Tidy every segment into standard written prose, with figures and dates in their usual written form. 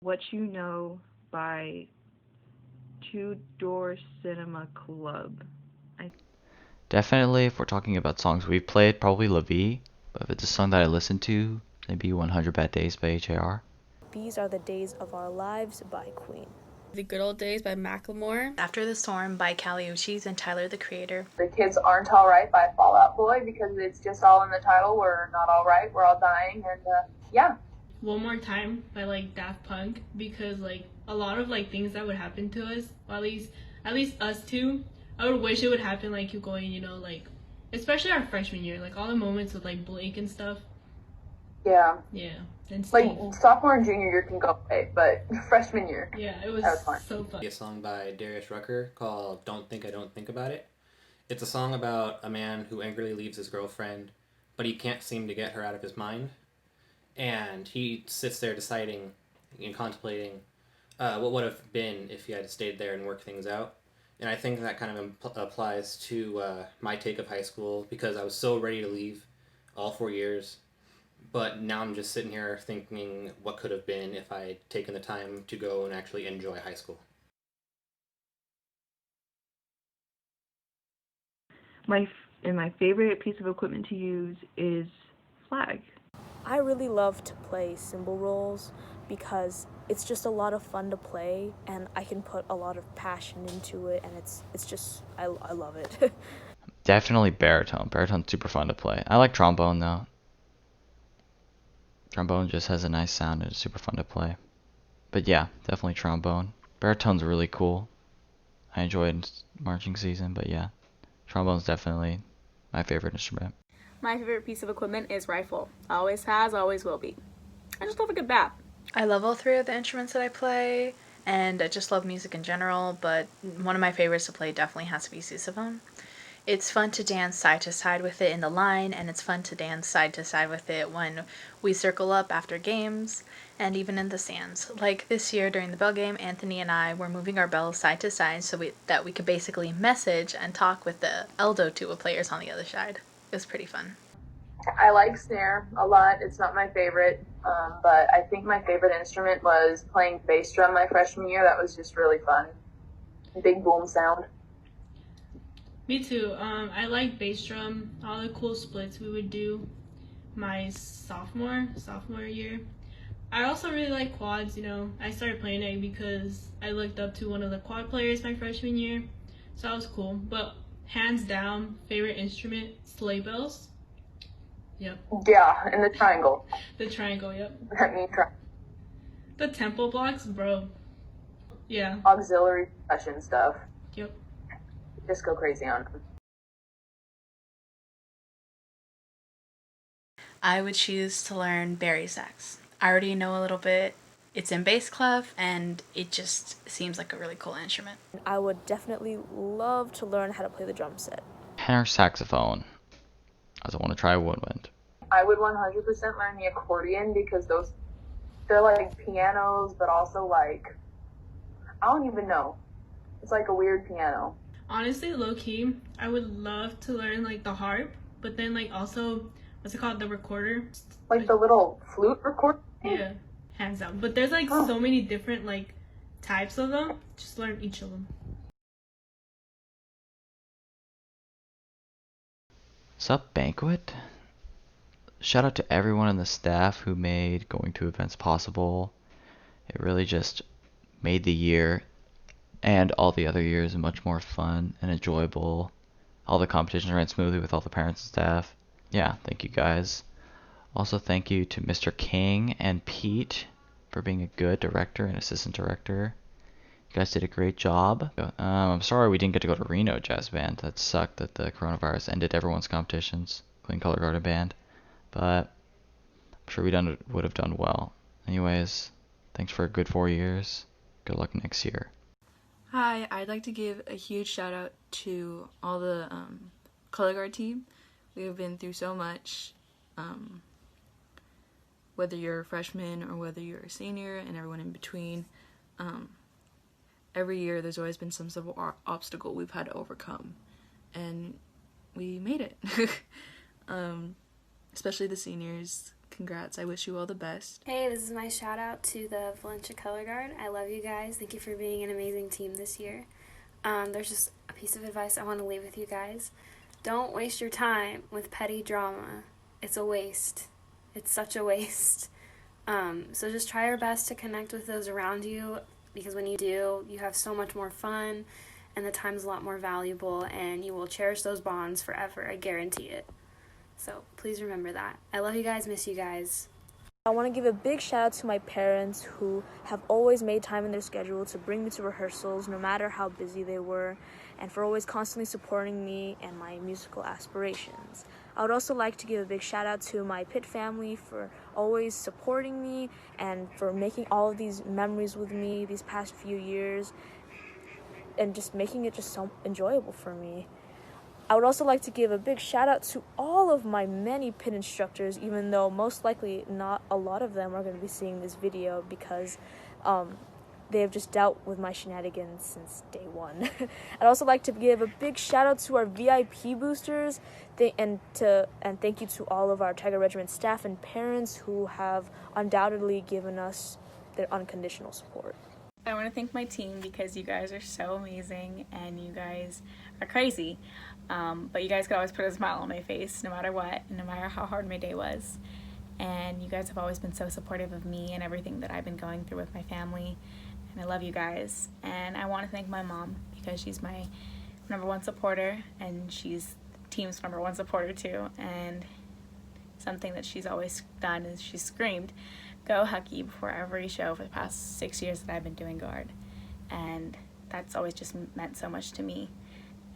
What You Know by Two Door Cinema Club. Definitely, if we're talking about songs we've played, probably La Vie. But if it's a song that I listen to, maybe 100 Bad Days by H.A.R. These Are the Days of Our Lives by Queen. The Good Old Days by Macklemore. After the Storm by Kali Uchis and Tyler, the Creator. The Kids Aren't Alright by Fall Out Boy, because it's just all in the title. We're not alright, we're all dying, and yeah. One More Time by like Daft Punk, because like a lot of like things that would happen to us, or at least us two, I would wish it would happen like you going, like especially our freshman year, like all the moments with like Blake and stuff. Yeah. Yeah. And like sophomore and junior year can go away, but freshman year. Yeah, it was fun. So fun. A song by Darius Rucker called Don't Think I Don't Think About It. It's a song about a man who angrily leaves his girlfriend, but he can't seem to get her out of his mind. And he sits there deciding and contemplating what would have been if he had stayed there and worked things out. And I think that kind of applies to my take of high school, because I was so ready to leave all 4 years. But now I'm just sitting here thinking what could have been if I had taken the time to go and actually enjoy high school. My favorite piece of equipment to use is flag. I really love to play cymbal rolls because it's just a lot of fun to play, and I can put a lot of passion into it, and it's just I love it. Definitely baritone. Baritone's super fun to play. I like trombone though. Trombone just has a nice sound and it's super fun to play. But yeah, definitely trombone. Baritone's really cool. I enjoy it in marching season, but yeah, trombone's definitely my favorite instrument. My favorite piece of equipment is rifle. Always has, always will be. I just love a good bat. I love all three of the instruments that I play, and I just love music in general, but one of my favorites to play definitely has to be sousaphone. It's fun to dance side to side with it in the line, and it's fun to dance side to side with it when we circle up after games, and even in the stands. Like this year during the bell game, Anthony and I were moving our bells side to side so that we could basically message and talk with the Eldo tuba players on the other side. It was pretty fun. I like snare a lot. It's not my favorite, but I think my favorite instrument was playing bass drum my freshman year. That was just really fun. Big boom sound. Me too. I like bass drum. All the cool splits we would do my sophomore year. I also really like quads. I started playing it because I looked up to one of the quad players my freshman year, so that was cool. But hands down, favorite instrument, sleigh bells. Yep. Yeah, and the triangle. The triangle, yep. That means The tempo blocks, bro. Yeah. Auxiliary percussion stuff. Yep. Just go crazy on them. I would choose to learn bari sax. I already know a little bit. It's in bass clef, and it just seems like a really cool instrument. I would definitely love to learn how to play the drum set. Tenor saxophone. I also want to try woodwind. I would 100% learn the accordion, because they're like pianos, but also like, I don't even know. It's like a weird piano. Honestly, low key, I would love to learn like the harp, but then like also, what's it called, the recorder? Like the little flute recorder? Yeah, hands down. But there's like so many different like types of them. Just learn each of them. What's up, Banquet? Shout out to everyone on the staff who made going to events possible. It really just made the year and all the other years much more fun and enjoyable. All the competitions ran smoothly with all the parents and staff. Yeah, thank you guys. Also thank you to Mr. King and Pete for being a good director and assistant director. You guys did a great job. I'm sorry we didn't get to go to Reno Jazz Band. That sucked that the coronavirus ended everyone's competitions, including Color Garden Band. But I'm sure we would have done well. Anyways, thanks for a good 4 years. Good luck next year. Hi, I'd like to give a huge shout out to all the color guard team. We have been through so much, whether you're a freshman or whether you're a senior and everyone in between. Every year there's always been some sort of obstacle we've had to overcome, and we made it. Especially the seniors. congrats. I wish you all the best. Hey, this is my shout out to the Valencia Color Guard. I love you guys. Thank you for being an amazing team this year. There's just a piece of advice I want to leave with you guys. Don't waste your time with petty drama. It's a waste. It's such a waste. So just try your best to connect with those around you, because when you do, you have so much more fun and the time's a lot more valuable, and you will cherish those bonds forever. I guarantee it. So please remember that. I love you guys, miss you guys. I want to give a big shout out to my parents who have always made time in their schedule to bring me to rehearsals no matter how busy they were, and for always constantly supporting me and my musical aspirations. I would also like to give a big shout out to my Pitt family for always supporting me and for making all of these memories with me these past few years and just making it just so enjoyable for me. I would also like to give a big shout out to all of my many Pitt instructors, even though most likely not a lot of them are going to be seeing this video because they have just dealt with my shenanigans since day one. I'd also like to give a big shout out to our VIP boosters and thank you to all of our Tiger Regiment staff and parents who have undoubtedly given us their unconditional support. I want to thank my team because you guys are so amazing and you guys are crazy. But you guys could always put a smile on my face no matter what, no matter how hard my day was. And you guys have always been so supportive of me and everything that I've been going through with my family. And I love you guys. And I want to thank my mom because she's my #1 supporter and she's the team's #1 supporter too. And something that she's always done is she's screamed, "Go Hucky," before every show for the past 6 years that I've been doing guard. And that's always just meant so much to me.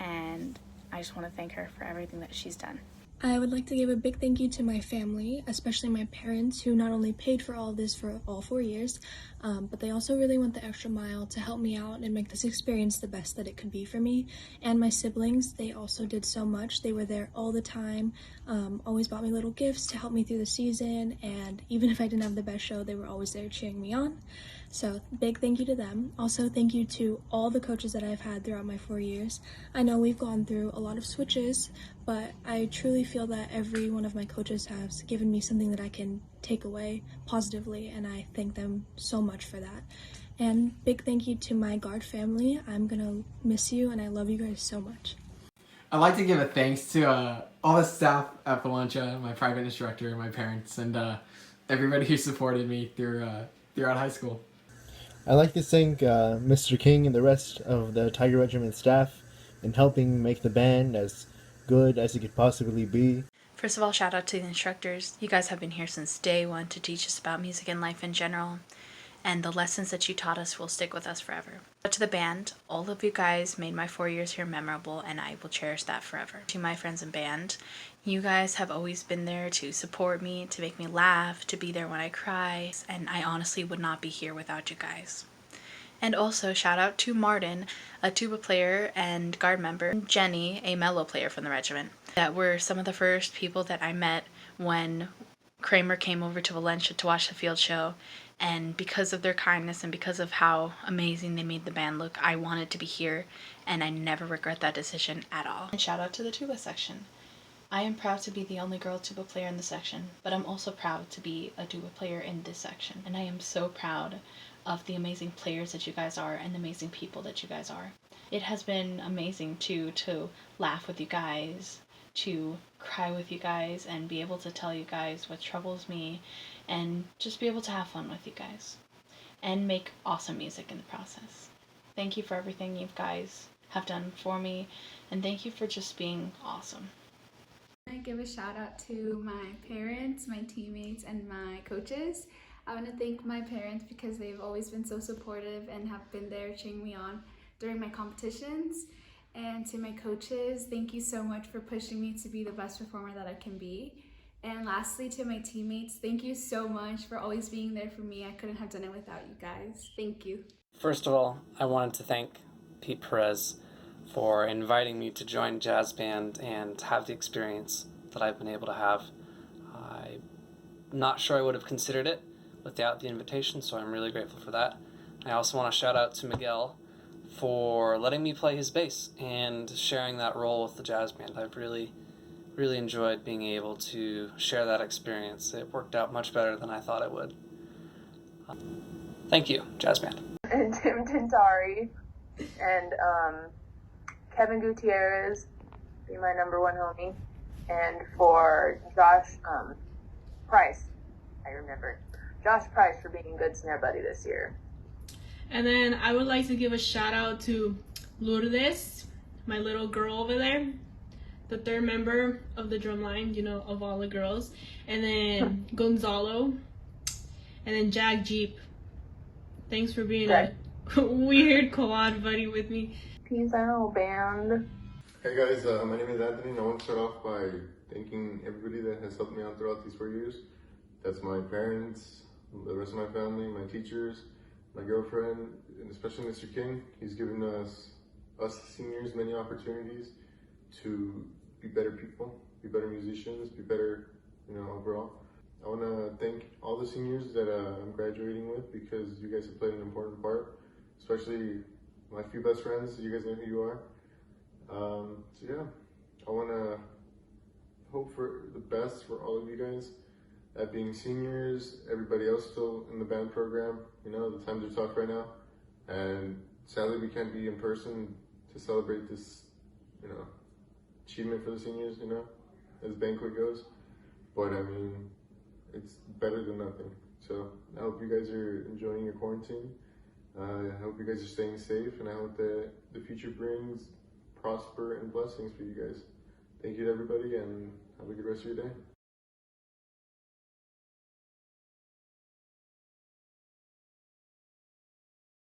And I just want to thank her for everything that she's done. I would like to give a big thank you to my family, especially my parents, who not only paid for all this for all 4 years, but they also really went the extra mile to help me out and make this experience the best that it could be for me. And my siblings, they also did so much. They were there all the time, always bought me little gifts to help me through the season, and even if I didn't have the best show, they were always there cheering me on. So big thank you to them. Also thank you to all the coaches that I've had throughout my 4 years. I know we've gone through a lot of switches, but I truly feel that every one of my coaches has given me something that I can take away positively, and I thank them so much for that. And big thank you to my guard family. I'm gonna miss you and I love you guys so much. I'd like to give a thanks to all the staff at Valencia, my private instructor, my parents, and everybody who supported me throughout high school. I'd like to thank Mr. King and the rest of the Tiger Regiment staff in helping make the band as good as it could possibly be. First of all, shout out to the instructors. You guys have been here since day one to teach us about music and life in general, and the lessons that you taught us will stick with us forever. But to the band, all of you guys made my 4 years here memorable, and I will cherish that forever. To my friends in band, you guys have always been there to support me, to make me laugh, to be there when I cry, and I honestly would not be here without you guys. And also shout out to Martin, a tuba player and guard member, and Jenny, a mellow player from the regiment, that were some of the first people that I met when Kramer came over to Valencia to watch the field show. And because of their kindness and because of how amazing they made the band look, I wanted to be here, and I never regret that decision at all. And shout out to the tuba section. I am proud to be the only girl tuba player in the section, but I'm also proud to be a tuba player in this section. And I am so proud of the amazing players that you guys are and the amazing people that you guys are. It has been amazing to laugh with you guys, to cry with you guys, and be able to tell you guys what troubles me, and just be able to have fun with you guys and make awesome music in the process. Thank you for everything you guys have done for me, and thank you for just being awesome. I give a shout out to my parents, my teammates, and my coaches. I want to thank my parents because they've always been so supportive and have been there cheering me on during my competitions. And to my coaches, thank you so much for pushing me to be the best performer that I can be. And lastly, to my teammates, thank you so much for always being there for me. I couldn't have done it without you guys. Thank you. First of all, I wanted to thank Pete Perez for inviting me to join jazz band and have the experience that I've been able to have. I'm not sure I would have considered it without the invitation, so I'm really grateful for that. I also want to shout out to Miguel for letting me play his bass and sharing that role with the jazz band. I've really really enjoyed being able to share that experience. It worked out much better than I thought it would. Thank you, Jazz Band. And Tim Tintari and Kevin Gutierrez, be my number one homie. And for Josh Price, I remember. Josh Price for being a good snare buddy this year. And then I would like to give a shout out to Lourdes, my little girl over there, the third member of the drum line, of all the girls. And then Gonzalo, and then Jag Jeep. Thanks for being a weird quad buddy with me. Peace out, band. Hey guys, my name is Anthony, and I want to start off by thanking everybody that has helped me out throughout these 4 years. That's my parents, the rest of my family, my teachers, my girlfriend, and especially Mr. King. He's given us seniors, many opportunities to be better people, be better musicians, be better, overall. I want to thank all the seniors that I'm graduating with, because you guys have played an important part, especially my few best friends. You guys know who you are. So yeah, I want to hope for the best for all of you guys. That being seniors, everybody else still in the band program. The times are tough right now, and sadly we can't be in person to celebrate this, achievement for the seniors, as banquet goes. But I mean, it's better than nothing. So I hope you guys are enjoying your quarantine. I hope you guys are staying safe, and I hope that the future brings prosper and blessings for you guys. Thank you to everybody, and have a good rest of your day.